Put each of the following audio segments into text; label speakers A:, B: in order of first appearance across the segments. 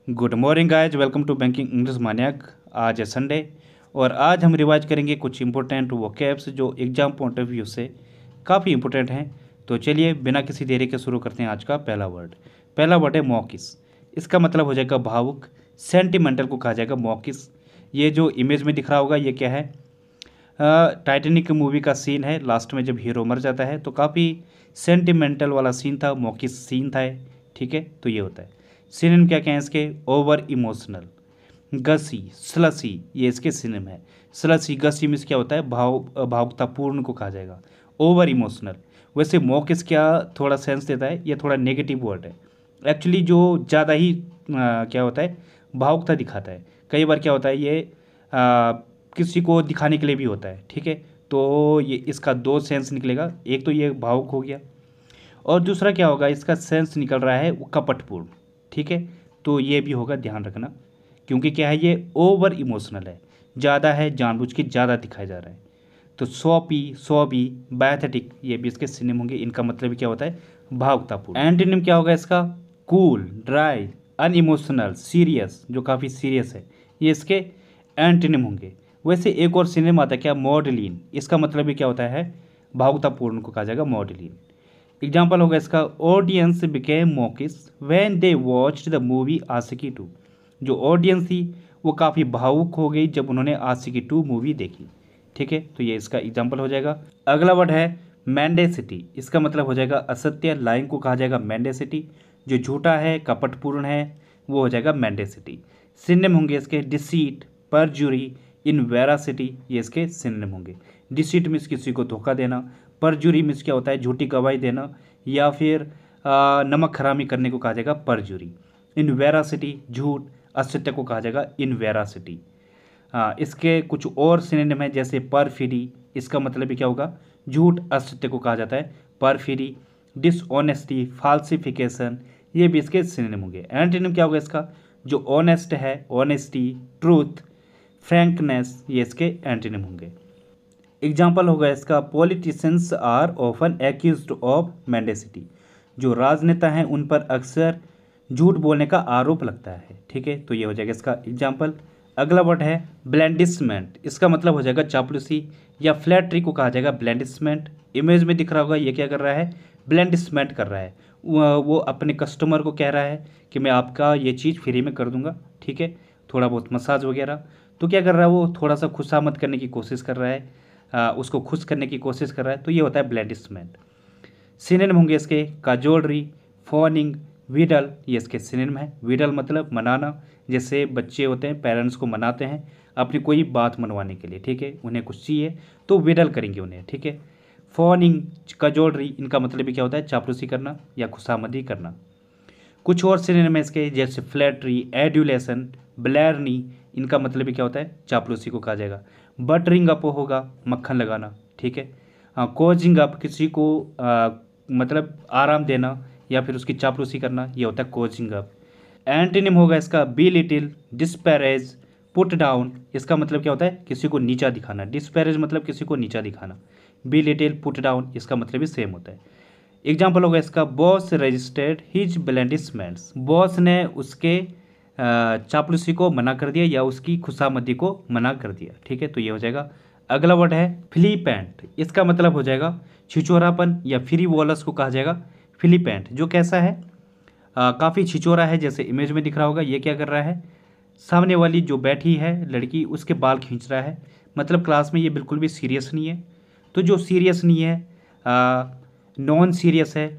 A: Good morning guys, welcome to banking English maniac. आज है Sunday और आज हम रिवाइज करेंगे कुछ इंपॉर्टेंट वोकैब्स जो एग्जाम पॉइंट ऑफ व्यू से काफ़ी इंपॉर्टेंट हैं। तो चलिए बिना किसी देरी के शुरू करते हैं। आज का पहला वर्ड है मॉकिस। इसका मतलब हो जाएगा भावुक, सेंटिमेंटल को कहा जाएगा मॉकिस। ये जो इमेज में दिख रहा होगा ये क्या है, टाइटैनिक मूवी का सीन है। लास्ट में जब हीरो मर जाता है तो काफ़ी सेंटिमेंटल वाला सीन था, मॉकिस सीन था। ठीक है, तो ये होता है। सिनोनिम क्या क्या है इसके, ओवर इमोशनल, गसी, स्लसी, ये इसके सिनोनिम है। स्लसी गसी मीन्स क्या होता है, भावुकतापूर्ण को कहा जाएगा। ओवर इमोशनल, वैसे मॉकिस क्या थोड़ा सेंस देता है, ये थोड़ा नेगेटिव वर्ड है एक्चुअली, जो ज़्यादा ही क्या होता है, भावुकता दिखाता है। कई बार क्या होता है, ये किसी को दिखाने के लिए भी होता है। ठीक है, तो ये इसका दो सेंस निकलेगा, एक तो ये भावुक हो गया और दूसरा क्या होगा, इसका सेंस निकल रहा है वो कपटपूर्ण। ठीक है, तो ये भी होगा, ध्यान रखना, क्योंकि क्या है ये ओवर इमोशनल है, ज़्यादा है, जानबूझ के ज़्यादा दिखाया जा रहा है। तो सौबी, पैथेटिक, ये भी इसके सिनोनिम होंगे। इनका मतलब क्या होता है, भावुकतापूर्ण। एंटोनिम क्या होगा इसका, कूल, ड्राई, अनइमोशनल, सीरियस, जो काफ़ी सीरियस है, ये इसके एंटोनिम होंगे। वैसे एक और सिनोनिम आता है क्या, मॉडलिन। इसका मतलब भी क्या होता है, भावुकतापूर्ण को कहा जाएगा मॉडलिन। एग्जाम्पल होगा इसका, audience became mawkish when they watched the movie Aashiqui 2। जो ऑडियंस थी वो काफ़ी भावुक हो गई जब उन्होंने आशिकी 2 मूवी देखी। ठीक है, तो ये इसका एग्जाम्पल हो जाएगा। अगला वर्ड है मैंडेसिटी। इसका मतलब हो जाएगा असत्य, लाइन को कहा जाएगा मैंडेसिटी। जो झूठा है, कपटपूर्ण है, वो हो जाएगा मैंडेसिटी। सिनोनिम होंगे इसके डिसीट, परजुरी, इनवेरासिटी, ये इसके सिनोनिम होंगे। डिसीट मीन्स किसी को धोखा देना, परजुरी मीन्स क्या होता है, झूठी गवाही देना, या फिर नमक हरामी करने को कहा जाएगा परजुरी। इनवेरासिटी, झूठ, असत्य को कहा जाएगा इनवेरासिटी। इसके कुछ और सिनोनिम है जैसे परफिडी। इसका मतलब भी क्या होगा, झूठ, असत्य को कहा जाता है परफिडी। डिसऑनेस्टी, फाल्सिफिकेशन, ये भी इसके सिनोनिम होंगे। एंटोनिम क्या होगा इसका, जो ऑनेस्ट है, ऑनेस्टी, ट्रूथ, फ्रैंकनेस, ये इसके एंटोनिम होंगे। एग्जाम्पल होगा इसका, politicians are often accused of mendacity. जो राजनेता हैं उन पर अक्सर झूठ बोलने का आरोप लगता है। ठीक है, तो ये हो जाएगा इसका एग्जाम्पल। अगला वर्ड है ब्लैंडिसमेंट। इसका मतलब हो जाएगा चापलूसी या फ्लैटरी को कहा जाएगा ब्लैंडिसमेंट। इमेज में दिख रहा होगा ये क्या कर रहा है, ब्लैंडिसमेंट कर रहा है। वो अपने कस्टमर को कह रहा है कि मैं आपका ये चीज़ फ्री में कर दूंगा। ठीक है, थोड़ा बहुत मसाज वगैरह। तो क्या कर रहा है, वो थोड़ा सा खुशामद करने की कोशिश कर रहा है, उसको खुश करने की कोशिश कर रहा है। तो ये होता है ब्लैंडिसमेंट। सिनोनिम होंगे इसके काजोलरी, फॉनिंग, विडल, ये इसके सिनोनिम है। विडल मतलब मनाना, जैसे बच्चे होते हैं पेरेंट्स को मनाते हैं अपनी कोई बात मनवाने के लिए। ठीक है, उन्हें कुछ चाहिए तो विडल करेंगे उन्हें। ठीक है, फॉनिंग, काजोलरी, इनका मतलब भी क्या होता है, चापलूसी करना या खुशामदी करना। कुछ और सिनोनिम है इसके जैसे फ्लैटरी, एड्यूलेशन, ब्लैरनी, इनका मतलब भी क्या होता है, चापलूसी को कहा जाएगा। बटरिंग अप होगा, मक्खन लगाना। ठीक है, कोजिंग अप, किसी को मतलब आराम देना या फिर उसकी चापलूसी करना, ये होता है कोजिंग अप। एंटोनिम होगा इसका be little, disparage, put down. इसका मतलब क्या होता है, किसी को नीचा दिखाना। डिस्पैरेज मतलब किसी को नीचा दिखाना, बी लिटिल, पुट डाउन, इसका मतलब भी सेम होता है। एग्जाम्पल होगा इसका, बॉस रजिस्टर्ड हिज ब्लैंडिसमेंट्स। बॉस ने उसके चापलूसी को मना कर दिया या उसकी खुशामदी को मना कर दिया। ठीक है, तो ये हो जाएगा। अगला वर्ड है फ्लिपेंट। इसका मतलब हो जाएगा छिचोरापन या फ्रीवॉलस को कहा जाएगा फ्लिपेंट। जो कैसा है, काफ़ी छिचोरा है, जैसे इमेज में दिख रहा होगा। ये क्या कर रहा है, सामने वाली जो बैठी है लड़की उसके बाल खींच रहा है, मतलब क्लास में ये बिल्कुल भी सीरियस नहीं है। तो जो सीरियस नहीं है, नॉन सीरियस है,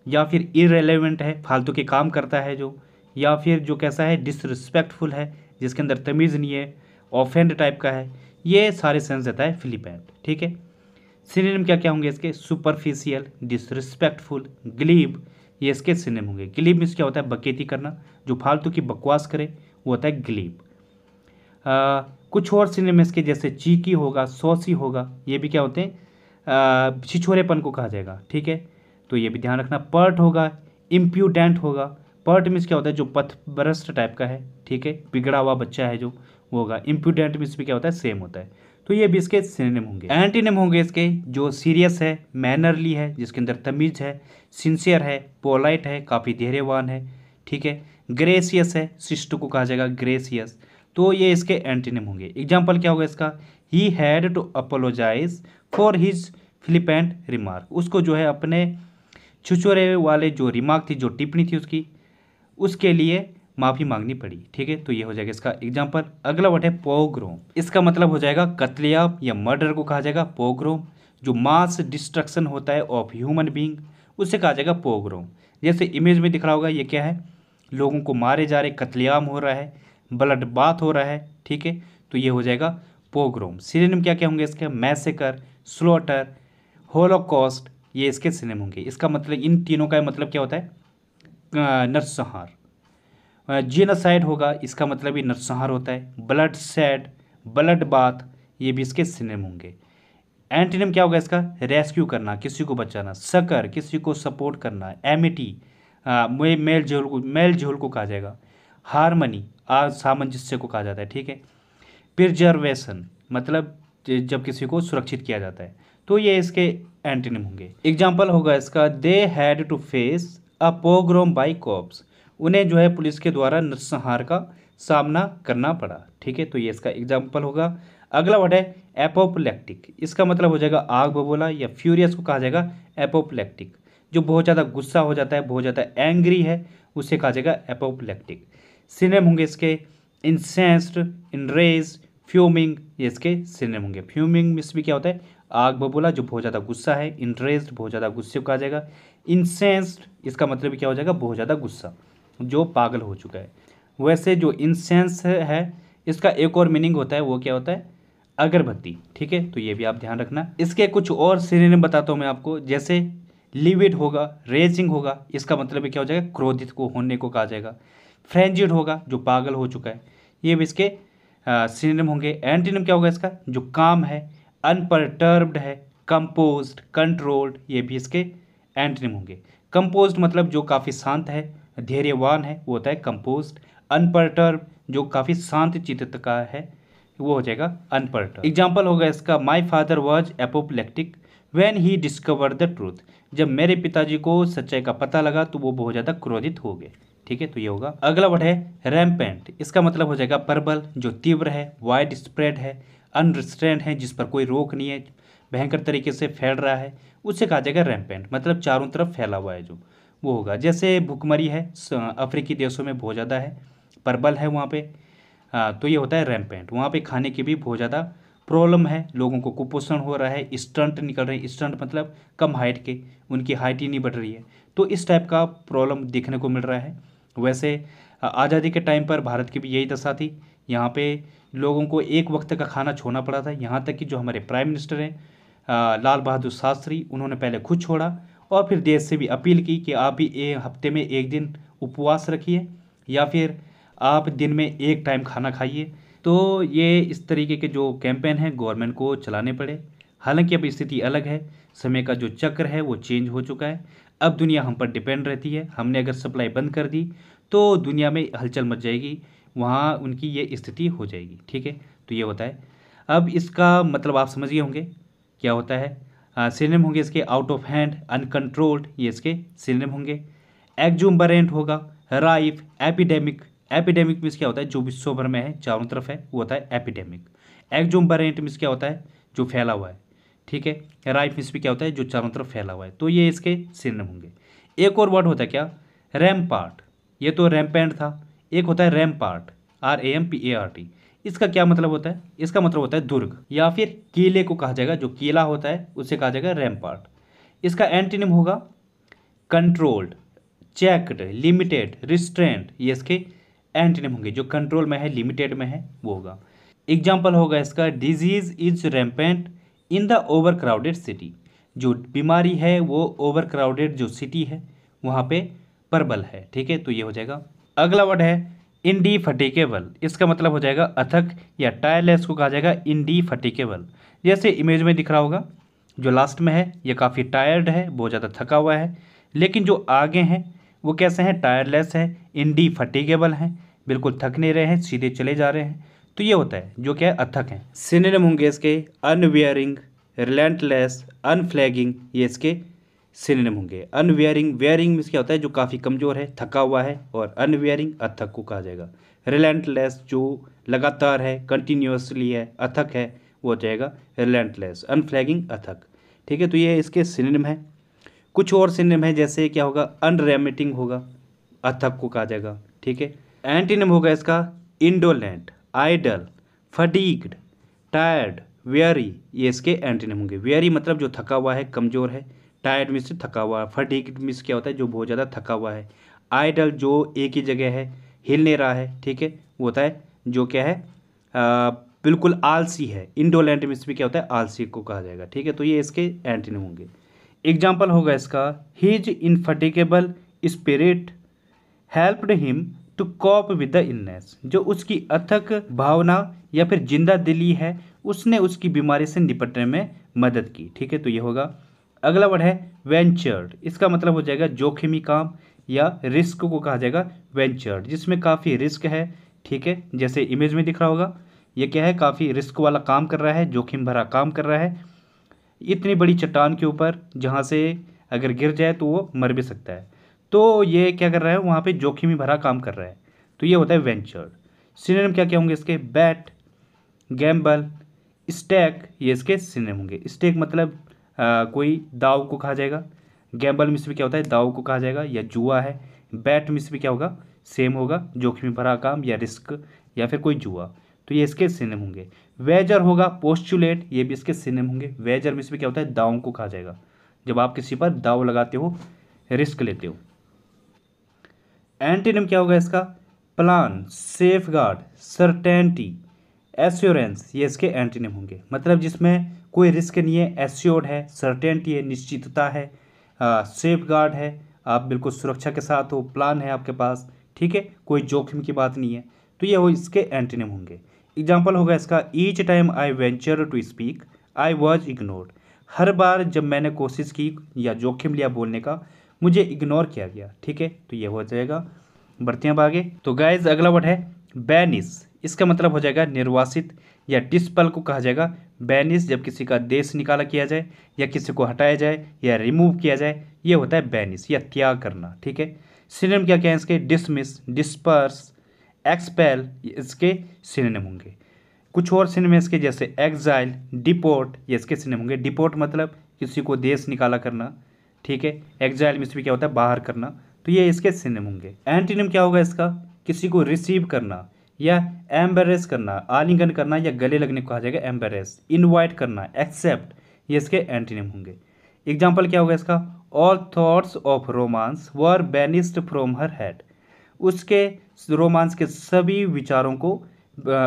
A: या फिर इररेलेवेंट है, फालतू के काम करता है जो, या फिर जो कैसा है, डिसरिस्पेक्टफुल है, जिसके अंदर तमीज़ नहीं है, ऑफेंड टाइप का है, ये सारे सेंस देता है फ्लिपेंट। ठीक है, सिनोनिम क्या क्या होंगे इसके, सुपरफिशियल, डिसरिस्पेक्टफुल, ग्लीब, ये इसके सिनोनिम होंगे। ग्लीब मीन्स क्या होता है, बकेती करना, जो फालतू की बकवास करे वो होता है ग्लीब। कुछ और सिनोनिम इसके जैसे चीकी होगा, सॉसी होगा, ये भी क्या होते हैं, छिछोरेपन को कहा जाएगा। ठीक है, तो ये भी ध्यान रखना। पर्ट होगा, इम्प्यूडेंट होगा। पर्ट मीन्स क्या होता है, जो पथभ्रष्ट टाइप का है। ठीक है, बिगड़ा हुआ बच्चा है जो, वो होगा। इम्प्यूडेंट मीन्स भी क्या होता है, सेम होता है। तो ये भी इसके सिनोनिम होंगे। एंटीनिम होंगे इसके, जो सीरियस है, मैनरली है, जिसके अंदर तमीज है, सिंसियर है, पोलाइट है, काफ़ी धैर्यवान है, ठीक है। ग्रेसियस है, शिष्ट को कहा जाएगा ग्रेसियस, तो ये इसके एंटीनिम होंगे। एग्जाम्पल क्या होगा इसका, he had to apologize for his flippant remark, उसको जो है अपने छुछुरे वाले जो रिमार्क थी, जो टिप्पणी थी उसकी, उसके लिए माफ़ी मांगनी पड़ी, ठीक है। तो ये हो जाएगा इसका एग्जाम्पल। अगला वर्ड है पोग्रोम, इसका मतलब हो जाएगा कत्लेआम या मर्डर को कहा जाएगा पोग्रोम। जो मास डिस्ट्रक्शन होता है ऑफ ह्यूमन बींग, उससे कहा जाएगा पोग्रोम। जैसे इमेज में दिख रहा होगा, ये क्या है, लोगों को मारे जा रहे, कत्लेआम हो रहा है, ब्लड बाथ हो रहा है, ठीक है। तो ये हो जाएगा पोग्रोम। सिनोनिम क्या क्या होंगे इसके, मैसेकर, स्लॉटर, होलोकॉस्ट, ये इसके सिनोनिम होंगे। इसका मतलब इन तीनों का मतलब क्या होता है, नरसंहार। जीनोसाइड होगा, इसका मतलब ही नरसंहार होता है। ब्लड सेड, ब्लड बाथ, ये भी इसके सिनोनिम होंगे। एंटीनिम क्या होगा इसका, रेस्क्यू करना, किसी को बचाना। सकर, किसी को सपोर्ट करना। एमिटी, मेल झोल को कहा जाएगा। हारमनी, सामंजस्य को कहा जाता है, ठीक है। प्रिजर्वेशन, मतलब जब किसी को सुरक्षित किया जाता है। तो ये इसके एंटीनिम होंगे। एग्जाम्पल होगा इसका, they had to face a pogrom by cops, उन्हें जो है पुलिस के द्वारा नरसंहार का सामना करना पड़ा, ठीक है। तो ये इसका एग्जाम्पल होगा। अगला वर्ड है एपोप्लेक्टिक, इसका मतलब हो जाएगा आग बबूला, या फ्यूरियस को कहा जाएगा एपोप्लेक्टिक। जो बहुत ज़्यादा गुस्सा हो जाता है, बहुत ज़्यादा एंग्री है, उसे कहा जाएगा एपोप्लेक्टिक। सिनोनिम होंगे इसके इंसेंस्ड, इनरेज, फ्यूमिंग, ये इसके सिनोनिम होंगे। फ्यूमिंग मिस भी क्या होता है, आग बबूला, जो बहुत ज़्यादा गुस्सा है। इनरेज्ड, बहुत ज़्यादा गुस्से को कहा जाएगा। इंसेंस्ड, इसका मतलब भी क्या हो जाएगा, बहुत ज़्यादा गुस्सा, जो पागल हो चुका है। वैसे जो इंसेंस है, इसका एक और मीनिंग होता है, वो क्या होता है, अगरबत्ती, ठीक है। तो ये भी आप ध्यान रखना। इसके कुछ और सिनोनिम बताता हूँ मैं आपको। जैसे लिविड होगा, रेजिंग होगा, इसका मतलब भी क्या हो जाएगा, क्रोधित को, होने को कहा जाएगा। फ्रेंजिड होगा, जो पागल हो चुका है, ये भी इसके सिनोनिम होंगे। एंटीनिम क्या होगा इसका, जो काम है, अनपर्टर्ब्ड है, कंपोज्ड, कंट्रोल्ड, ये भी इसके एंटीनिम होंगे। कंपोज्ड मतलब जो काफ़ी शांत है, धैर्यवान है, वो होता है कंपोज्ड। अनपर्टर्ब, जो काफ़ी शांत चित्त का है, वो हो जाएगा अनपर्टर्ब। एग्जाम्पल होगा इसका, my father was apoplectic when he discovered the truth, जब मेरे पिताजी को सच्चाई का पता लगा तो वो बहुत ज़्यादा क्रोधित हो गए, ठीक है। तो ये होगा। अगला वर्ड है रैम्पेंट, इसका मतलब हो जाएगा प्रबल, जो तीव्र है, वाइड स्प्रेड है, अनरिस्ट्रेंड है, जिस पर कोई रोक नहीं है, भयंकर तरीके से फैल रहा है, उससे कहा जाएगा रैम्पेंट, मतलब चारों तरफ फैला हुआ है, जो वो होगा। जैसे भुखमरी है, अफ्रीकी देशों में बहुत ज़्यादा है, प्रबल है वहाँ पे, तो ये होता है रैम्पेंट। वहाँ पे खाने की भी बहुत ज़्यादा प्रॉब्लम है, लोगों को कुपोषण हो रहा है, स्टंट निकल रहे हैं। स्टंट मतलब कम हाइट के, उनकी हाइट ही नहीं बढ़ रही है, तो इस टाइप का प्रॉब्लम देखने को मिल रहा है। वैसे आज़ादी के टाइम पर भारत की भी यही दशा थी, यहाँ पे लोगों को एक वक्त का खाना छोड़ना पड़ा था। यहाँ तक कि जो हमारे प्राइम मिनिस्टर हैं लाल बहादुर शास्त्री, उन्होंने पहले खुद छोड़ा और फिर देश से भी अपील की कि आप भी हफ्ते में एक दिन उपवास रखिए, या फिर आप दिन में एक टाइम खाना खाइए। तो ये इस तरीके के जो कैंपेन हैं गवर्नमेंट को चलाने पड़े। हालांकि अब स्थिति अलग है, समय का जो चक्र है वो चेंज हो चुका है। अब दुनिया हम पर डिपेंड रहती है, हमने अगर सप्लाई बंद कर दी तो दुनिया में हलचल मच जाएगी, वहाँ उनकी ये स्थिति हो जाएगी, ठीक है। तो ये होता है। अब इसका मतलब आप समझ गए होंगे क्या होता है। सिनोनिम होंगे इसके आउट ऑफ हैंड, अनकंट्रोल्ड, ये इसके सिनोनिम होंगे। एक्जुम्बरेंट होगा, राइफ, एपिडेमिक। एपिडेमिक मीन्स क्या होता है, जो विश्व भर में है, चारों तरफ है, वो होता है एपिडेमिक। एक्जुम्बरेंट मीन्स क्या होता है, जो फैला हुआ है, ठीक है। राइफ मीन्स भी क्या होता है, जो चारों तरफ फैला हुआ है। तो ये इसके सिनोनिम होंगे। एक और वर्ड होता है क्या, रैम्पार्ट, ये तो रैम्पेंट था। एक होता है रैम्पार्ट, RAMPART, इसका क्या मतलब होता है, इसका मतलब होता है दुर्ग या फिर किले को कहा जाएगा, जो किला होता है उसे कहा जाएगा रैम्पार्ट। इसका एंटीनिम होगा कंट्रोल्ड, चेक्ड, लिमिटेड, रिस्ट्रेंट, ये इसके एंटीनिम होंगे। जो कंट्रोल में है, लिमिटेड में है, वो होगा। एग्जाम्पल होगा इसका, disease is rampant in the over crowded city, जो बीमारी है वो ओवर क्राउडेड जो सिटी है वहाँ पे प्रबल है, ठीक है। तो ये हो जाएगा। अगला वर्ड है इंडिफटिकेबल, इसका मतलब हो जाएगा अथक या टायरलेस को कहा जाएगा इंडिफटिकेबल। जैसे इमेज में दिख रहा होगा, जो लास्ट में है ये काफ़ी टायर्ड है, बहुत ज़्यादा थका हुआ है, लेकिन जो आगे हैं वो कैसे हैं, टायरलेस है, इंडिफटिकेबल हैं, बिल्कुल थक नहीं रहे हैं, सीधे चले जा रहे हैं। तो ये होता है जो क्या है, अथक है। सिनोनिम होंगे इसके अनवियरिंग, रिलेंटलेस, अनफ्लैगिंग, ये इसके सिनोनिम होंगे। अनवेयरिंग, वेयरिंग मीन्स क्या होता है, जो काफ़ी कमज़ोर है, थका हुआ है, और अनवेयरिंग अथक को कहा जाएगा। रिलेंटलेस, जो लगातार है, कंटिन्यूसली है, अथक है, वो हो जाएगा रिलेंटलेस। अनफ्लैगिंग, अथक। ठीक है, तो ये इसके सिनोनिम है। कुछ और सिनोनिम है, जैसे क्या होगा, अनरेमिटिंग होगा, अथक को कहा जाएगा। ठीक है, एंटीनिम होगा इसका indolent, idle, fatigued, tired, very, ये इसके एंटीनिम होंगे। वेरी मतलब जो थका हुआ है, कमज़ोर है। टायर्ड मीन्स थका हुआ है। फटीग्ड मीन्स क्या होता है, जो बहुत ज़्यादा थका हुआ है। आइडल जो एक ही जगह है, हिल नहीं रहा है। ठीक है, वो होता है जो क्या है, बिल्कुल आलसी है। इंडोलेंट मीन्स भी क्या होता है, आलसी को कहा जाएगा। ठीक है, तो ये इसके एंटीनिम होंगे। एग्जाम्पल होगा इसका, his indefatigable spirit helped him to cope with the illness, जो उसकी अथक भावना या फिर जिंदा दिली है, उसने उसकी बीमारी से निपटने में मदद की। ठीक है, तो ये होगा। अगला वर्ड है वेंचर्ड, इसका मतलब हो जाएगा जोखिमी काम या रिस्क को कहा जाएगा वेंचर्ड, जिसमें काफ़ी रिस्क है। ठीक है, जैसे इमेज में दिख रहा होगा, ये क्या है, काफ़ी रिस्क वाला काम कर रहा है, जोखिम भरा काम कर रहा है इतनी बड़ी चट्टान के ऊपर, जहाँ से अगर गिर जाए तो वो मर भी सकता है। तो ये क्या कर रहा है, वहाँ पे जोखिम भरा काम कर रहा है, तो ये होता है वेंचर्ड। सिनोनिम क्या क्या होंगे इसके, बैट, गैम्बल, स्टैक, ये इसके सिनोनिम होंगे। स्टैक मतलब कोई दाव को कहा जाएगा। गैम्बल मिस भी क्या होता है, दाव को कहा जाएगा या जुआ है। बैट मिस भी क्या होगा, सेम होगा, जोखिम भरा काम या रिस्क या फिर कोई जुआ, तो ये इसके सिनोनिम होंगे। वेजर होगा पोस्टुलेट, ये भी इसके सिनोनिम होंगे। वेजर मिस भी क्या होता है, दाव को कहा जाएगा, जब आप किसी पर दाव लगाते हो, रिस्क लेते हो। एंटीनिम क्या होगा इसका, प्लान, सेफगार्ड, सर्टेनिटी, एश्योरेंस, ये इसके एंटीनिम होंगे। मतलब जिसमें कोई रिस्क नहीं है, एश्योर्ड है, सर्टेनिटी है, निश्चितता है, सेफगार्ड है, आप बिल्कुल सुरक्षा के साथ हो, प्लान है आपके पास। ठीक है, कोई जोखिम की बात नहीं है, तो ये वो इसके एंटीनिम होंगे। एग्जाम्पल होगा इसका, each time I venture to speak I was ignored, हर बार जब मैंने कोशिश की या जोखिम लिया बोलने का, मुझे इग्नोर किया गया। ठीक है, तो ये हो जाएगा। बढ़ते हैं अब आगे। तो गाइज अगला वर्ड है बैनिस, इसका मतलब हो जाएगा निर्वासित या डिस्पल को कहा जाएगा बैनिस, जब किसी का देश निकाला किया जाए या किसी को हटाया जाए या रिमूव किया जाए, ये होता है बैनिस या त्याग करना। ठीक है, सिनोनिम क्या क्या है इसके, डिसमिस, डिस्पर्स, एक्सपेल, इसके सिनोनिम होंगे। कुछ और सिनोनिम इसके, जैसे एग्जाइल, डिपोर्ट, ये इसके सिनोनिम होंगे। डिपोर्ट मतलब किसी को देश निकाला करना। ठीक है, एग्जाइल मीन्स भी क्या होता है, बाहर करना, तो ये इसके सिनोनिम होंगे। एंटीनिम क्या होगा इसका, किसी को रिसीव करना या एम्बेरेस करना, आलिंगन करना या गले लगने को कहा जाएगा एम्बेरेस। इनवाइट करना, एक्सेप्ट, ये इसके एंटीनिम होंगे। एग्जाम्पल क्या होगा इसका, all thoughts of romance were banished from her head, उसके रोमांस के सभी विचारों को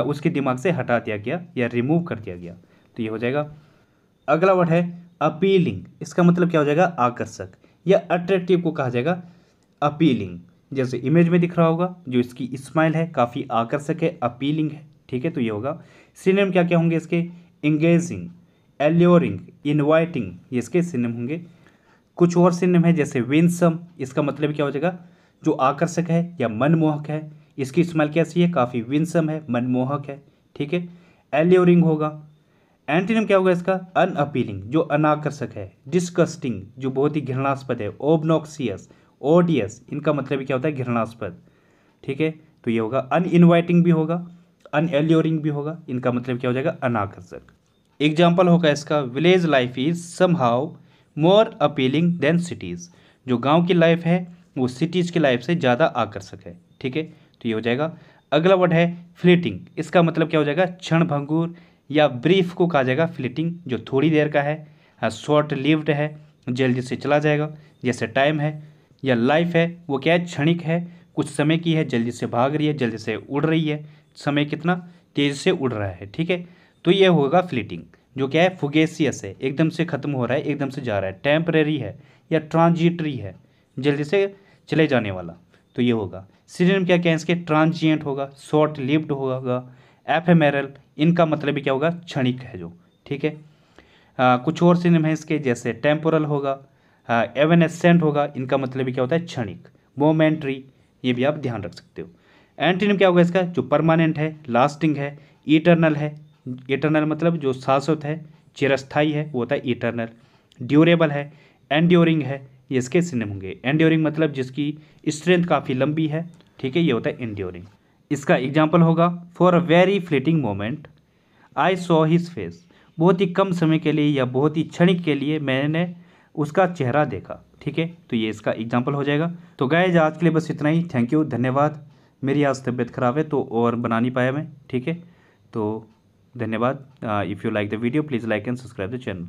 A: उसके दिमाग से हटा दिया गया या रिमूव कर दिया गया, तो ये हो जाएगा। अगला वर्ड है अपीलिंग, इसका मतलब क्या हो जाएगा, आकर्षक या अट्रैक्टिव को कहा जाएगा अपीलिंग। जैसे इमेज में दिख रहा होगा, जो इसकी स्माइल है काफ़ी आकर्षक है, अपीलिंग है। ठीक है, तो ये होगा। सिनोनिम क्या क्या होंगे इसके, इंगेजिंग, एल्योरिंग, इनवाइटिंग, ये इसके सिनोनिम होंगे। कुछ और सिनोनिम है, जैसे विंसम, इसका मतलब क्या हो जाएगा, जो आकर्षक है या मनमोहक है। इसकी स्माइल कैसी है, काफ़ी विंसम है, मनमोहक है। ठीक है, एल्योरिंग होगा। एंटीनिम क्या होगा इसका, अनअपीलिंग, जो अनाकर्षक है। डिस्गस्टिंग, जो बहुत ही घृणास्पद है। ओबनॉक्सियस, ओडियस, इनका मतलब क्या होता है, घृणास्पद। ठीक है, तो ये होगा। अनइनवाइटिंग भी होगा, अनएल्योरिंग भी होगा, इनका मतलब क्या हो जाएगा, अनाकर्षक। एग्जाम्पल होगा इसका, village life is somehow more appealing than cities, जो गांव की लाइफ है वो सिटीज़ की लाइफ से ज़्यादा आकर्षक है। ठीक है, तो ये हो जाएगा। अगला वर्ड है फ्लीटिंग, इसका मतलब क्या हो जाएगा, क्षण भंगुर या ब्रीफ को कहा जाएगा फ्लीटिंग, जो थोड़ी देर का है, शॉर्ट लिव्ड है, जल्दी से चला जाएगा। जैसे टाइम है या लाइफ है, वो क्या है, क्षणिक है, कुछ समय की है, जल्दी से भाग रही है, जल्दी से उड़ रही है, समय कितना तेज़ से उड़ रहा है। ठीक है, तो ये होगा फ्लीटिंग, जो क्या है, फुगेसियस है, एकदम से ख़त्म हो रहा है, एकदम से जा रहा है। टेम्परेरी है या ट्रांजिटरी है, जल्दी से चले जाने वाला, तो ये होगा। सिनोनिम क्या क्या है इसके, ट्रांजिएंट होगा, शॉर्ट लिव्ड होगा, एफेमेरल, इनका मतलब भी क्या होगा, क्षणिक है जो। ठीक है, कुछ और सिनोनिम है इसके, जैसे टेम्पोरल होगा, एवेनेसेंट होगा, इनका मतलब भी क्या होता है, क्षणिक। मोमेंट्री, ये भी आप ध्यान रख सकते हो। एंटीनिम क्या होगा इसका, जो परमानेंट है, लास्टिंग है, इटरनल है। इटरनल मतलब जो शाश्वत है, चिरस्थायी है, वो होता है इटरनल। ड्यूरेबल है, एंड्योरिंग है, ये इसके सिनोनिम होंगे। एंड्योरिंग मतलब जिसकी स्ट्रेंथ काफ़ी लंबी है, ठीक है, ये होता है एंड्योरिंग। इसका एग्जाम्पल होगा for a very fleeting moment I saw his face, बहुत ही कम समय के लिए या बहुत ही क्षणिक के लिए मैंने उसका चेहरा देखा, ठीक है, तो ये इसका एग्जाम्पल हो जाएगा। तो गाइस आज के लिए बस इतना ही, थैंक यू, धन्यवाद। मेरी आज तबीयत ख़राब है तो और बना नहीं पाया मैं, ठीक है, तो धन्यवाद। If you like the video please like and subscribe the channel.